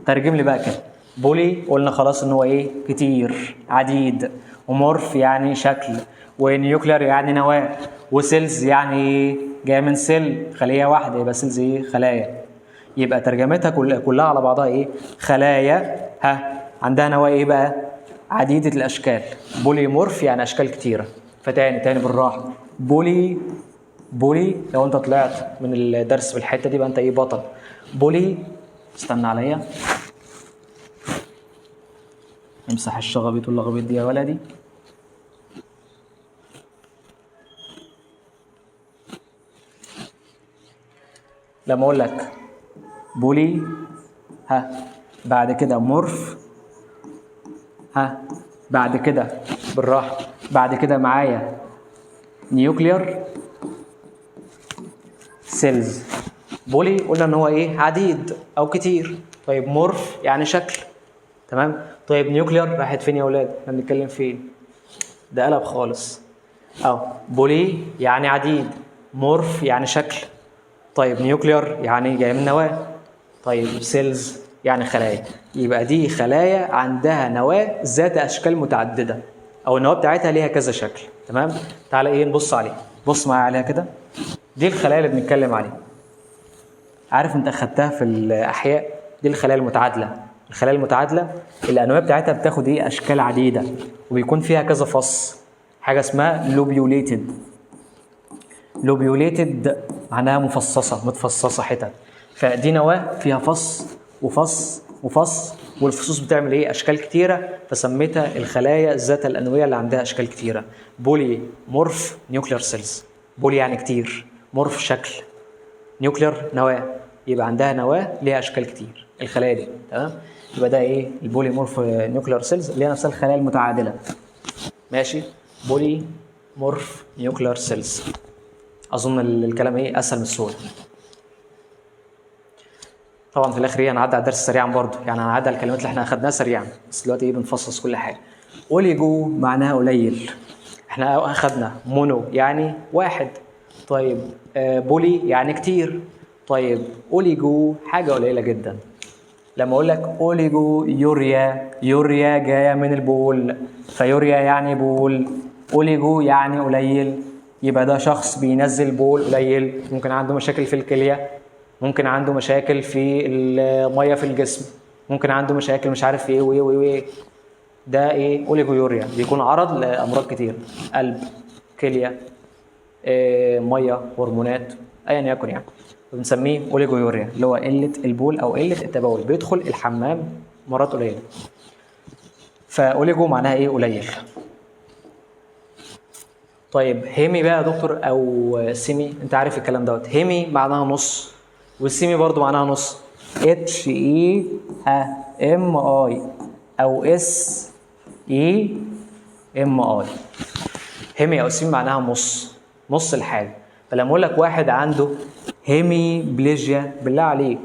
ترجم لي بقى كده. بولي قلنا خلاص ان هو ايه؟ كتير، عديد، ومورف يعني شكل، ونيوكليار يعني نواه، وسيلز يعني جايه من سيل، خليه واحده، يبقى سيلز ايه؟ خلايا. يبقى ترجمتها كلها على بعضها ايه؟ خلايا عندها نواه ايه بقى؟ عديده الاشكال. بوليمورف يعني اشكال كتيره. فتاني بالراحه. بولي، لو انت طلعت من الدرس بالحته دي يبقى انت ايه؟ بطل. بولي، استنى عليا، امسح الشغبيط واللغبيط دي يا ولدي. لما اقول لك بولي، بعد كده مورف، بعد كده بالراحه، بعد كده معايا نيوكلير سيلز. بولي قلنا ان هو ايه؟ عديد او كتير. طيب مورف يعني شكل، تمام. طيب نيوكلير راحت فين يا اولاد؟ احنا بنتكلم فين؟ ده قلب خالص. بولي يعني عديد، مورف يعني شكل، طيب نيوكلير يعني جاي من نواه، طيب سيلز يعني خلايا. يبقى دي خلايا عندها نواه ذات اشكال متعدده، او النواه بتاعتها ليها كذا شكل، تمام. تعالى ايه نبص عليها، بص معايا عليها كده. دي الخلايا اللي بنتكلم عليها، عارف انت اخدتها في الاحياء، دي الخلايا المتعادله. الخلايا المتعادله الانواع بتاعتها بتاخد ايه؟ اشكال عديده، وبيكون فيها كذا فص، حاجه اسمها لوبيوليتد. لوبيوليتد معناها مفصصه، متفصصه حتت. فدي نواه فيها فص وفص وفص، والفصوص بتعمل ايه؟ اشكال كتيره، فسميتها الخلايا ذات الانويه اللي عندها اشكال كتيره. بولي مورف نيوكلير سيلز. بولي يعني كتير، مورف شكل، نيوكلير نواه، يبقى عندها نواه ليها اشكال كتير الخلايا دي، تمام. يبقى ده ايه؟ البولي مورف نيوكلير سيلز اللي هي نفسها الخلايا المتعادله. ماشي، بولي مورف نيوكلير سيلز. اظن الكلام ايه؟ اسهل من السهوله. طبعا في الاخر ايه؟ هنعدي على الدرس سريعا برضه، يعني هنعدي على الكلمات اللي احنا اخدناها سريعا، بس دلوقتي ايه؟ بنفصص كل حاجه. اوليجو معناها قليل، احنا اخدنا مونو يعني واحد، طيب بولي يعني كتير، طيب اوليجو حاجه قليله جدا. لما اقول لك اوليجو يوريا، يوريا جايه من البول، فيوريا يعني بول، اوليجو يعني قليل، يبقى ده شخص بينزل بول قليل، ممكن عنده مشاكل في الكليه، ممكن عنده مشاكل في الميه في الجسم، ممكن عنده مشاكل مش عارف ايه وايه وايه. ده ايه؟ اوليجويوريا، بيكون عرض لامراض كتير، قلب، كليه، ميه، هرمونات، ايا يكن يعني. بنسميه اوليجويوريا، اللي هو قله البول او قله التبول، بيدخل الحمام مرات قليله. فاوليجو معناها ايه؟ قليل. طيب هيمي بقى يا دكتور او سيمي، انت عارف الكلام دوت. هيمي معناها نص، والسيمي برضو معناها نص. اتش اي ام اي او اس اي ام اي. هيمي او سيمي معناها نص، نص الحاجه. فلما اقول لك واحد عنده هيمي بليجيا، بالله عليك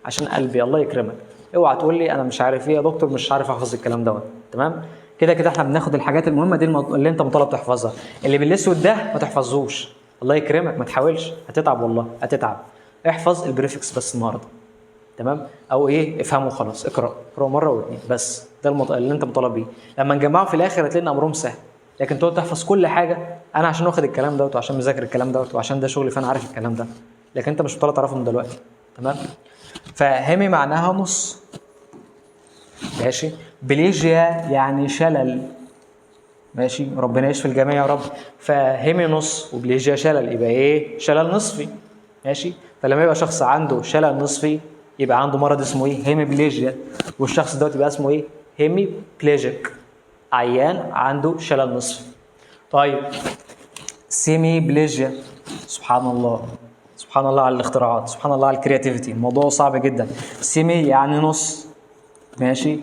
عشان قلبي الله يكرمك اوعى تقول لي انا مش عارف ايه يا دكتور، مش عارف احفظ الكلام دوت، تمام. كده كده احنا بناخد الحاجات المهمه دي اللي انت مطالب تحفظها. اللي بالاسود ده ما تحفظوش، الله يكرمك ما تحاولش، هتتعب والله هتتعب. احفظ البريفكس بس النهارده، تمام. او ايه؟ افهمه خلاص، اقرا مره واثنين بس، ده اللي انت مطالب بيه. لما نجمعه في الاخر هتلاقي ان امرهم سهل، لكن تقعد تحفظ كل حاجه. انا عشان واخد الكلام دوت وعشان مذاكر الكلام دوت وعشان ده شغلي فانا عارف الكلام ده، لكن انت مش مطالب تعرفه من دلوقتي، تمام. فهيمي معناها نص، ماشي. بليجيا يعني شلل، ماشي، ربنا يشفي الجميع يا رب. فهيمي نص وبليجيا شلل، يبقى ايه؟ شلل نصفي، ماشي. فلما يبقى شخص عنده شلل نصفي يبقى عنده مرض اسمه ايه؟ هيمي بليجيا. والشخص دوت يبقى اسمه ايه؟ هيمي بليجيك، عيان عنده شلل نصفي. طيب سيمي بليجيا، سبحان الله، سبحان الله على الاختراعات، سبحان الله على الكرياتيفيتي، الموضوع صعب جدا. سيمي يعني نص، ماشي.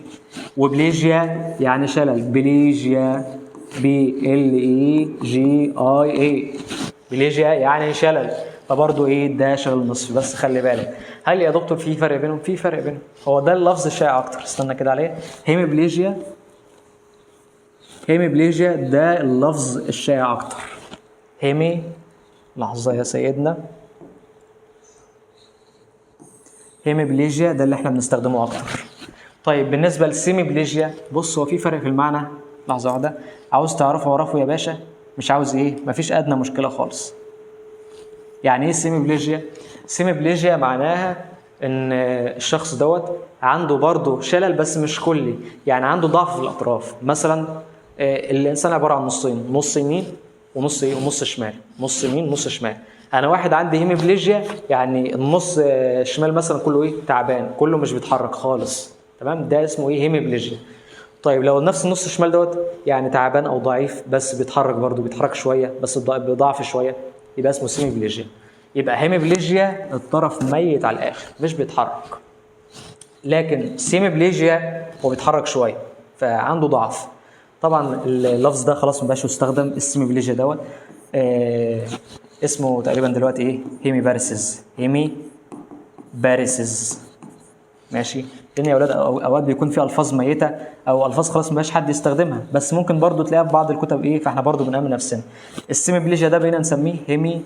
وبليجيا يعني شلل، بليجيا BLEGIA، بليجيا يعني شلل، فبرضه ايه؟ ده شلل نصفي. بس خلي بالك، هل يا دكتور في فرق بينهم؟ في فرق بينهم، هو ده اللفظ الشائع اكتر، استنى كده عليه. هيميبليجيا، هيميبليجيا ده اللفظ الشائع اكتر. هيمي، لحظه يا سيدنا، هيميبليجيا ده اللي احنا بنستخدمه اكتر. طيب بالنسبه للسيميبليجيا، بص هو في فرق في المعنى، لحظه واحده، عاوز تعرفه اعرفه يا باشا، مش عاوز ايه؟ مفيش ادنى مشكله خالص. يعني ايه سيميبليجيا؟ سيميبليجيا معناها ان الشخص دوت عنده برضه شلل بس مش كلي، يعني عنده ضعف في الاطراف. مثلا الانسان عباره عن نصين، نص يمين ونص ايه؟ ونص شمال، نص يمين ونص شمال. انا واحد عندي هيميبليجيا يعني النص الشمال مثلا كله ايه تعبان، كله مش بيتحرك خالص، تمام، ده اسمه ايه هيميبليجيا. طيب لو نفس النص الشمال دوت يعني تعبان او ضعيف بس بيتحرك برضه، بيتحرك شويه بس بضعف شويه، يبقى اسمه سيميبليجيا. يبقى هيميبليجيا الطرف ميت على الاخر مش بيتحرك، لكن سيميبليجيا هو بيتحرك شويه فعنده ضعف. طبعا اللفظ ده خلاص مبقاش يستخدم، السيميبليجيا دوت اسمه تقريبا دلوقتي ايه هيمي باريسز، هيمي باريسز، ماشي. لان يا اولاد اوقات بيكون في الفاظ ميته او الفاظ خلاص مبقاش حد يستخدمها، بس ممكن برضو تلاقيها في بعض الكتب ايه، فاحنا برضو بنأمن نفسنا. السيميبليجيا ده بقينا نسميه هيمي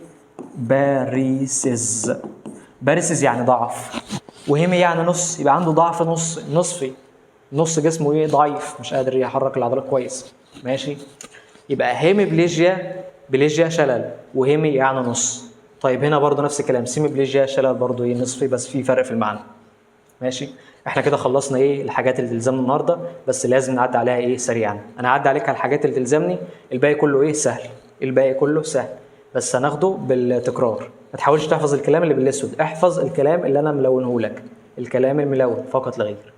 باريسز. باريسز يعني ضعف، وهيمي يعني نص، يبقى عنده ضعف نصفي، نص جسمه ايه ضعيف مش قادر يحرك العضلات كويس، ماشي. يبقى هيميبليجيا، بليجيا شلل، وهيمي يعني نص. طيب هنا برضو نفس الكلام، سيميبليجيا شلل برضو ايه نصفي، بس في فرق في المعنى، ماشي. احنا كده خلصنا ايه الحاجات اللي تلزمنا النهارده، بس لازم نعدي عليها ايه سريعا. انا هعدي عليك على الحاجات اللي تلزمني، الباقي كله ايه سهل، الباقي كله سهل بس هناخده بالتكرار. ما تحاولش تحفظ الكلام اللي بالاسود، احفظ الكلام اللي انا ملونه لك، الكلام الملون فقط لا غير.